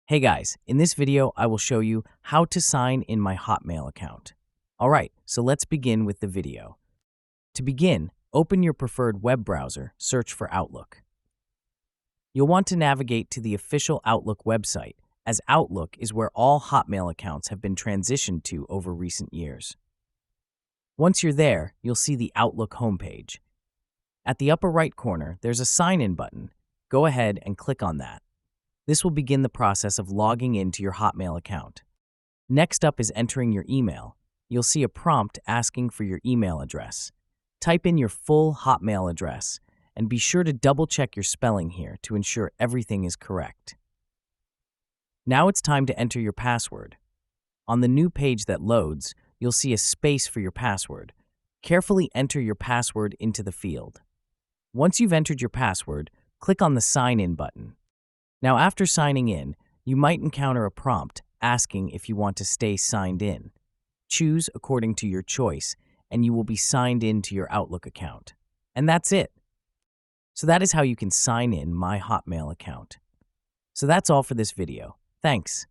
Hey guys, in this video, I will show you how to sign in my Hotmail account. Alright, so let's begin with the video. To begin, open your preferred web browser, search for Outlook. You'll want to navigate to the official Outlook website, as Outlook is where all Hotmail accounts have been transitioned to over recent years. Once you're there, you'll see the Outlook homepage. At the upper right corner, there's a sign-in button. Go ahead and click on that. This will begin the process of logging into your Hotmail account. Next up is entering your email. You'll see a prompt asking for your email address. Type in your full Hotmail address, and be sure to double-check your spelling here to ensure everything is correct. Now it's time to enter your password. On the new page that loads, you'll see a space for your password. Carefully enter your password into the field. Once you've entered your password, click on the Sign In button. Now, after signing in, you might encounter a prompt asking if you want to stay signed in. Choose according to your choice, and you will be signed in to your Outlook account. And that's it. So that is how you can sign in my Hotmail account. So that's all for this video. Thanks.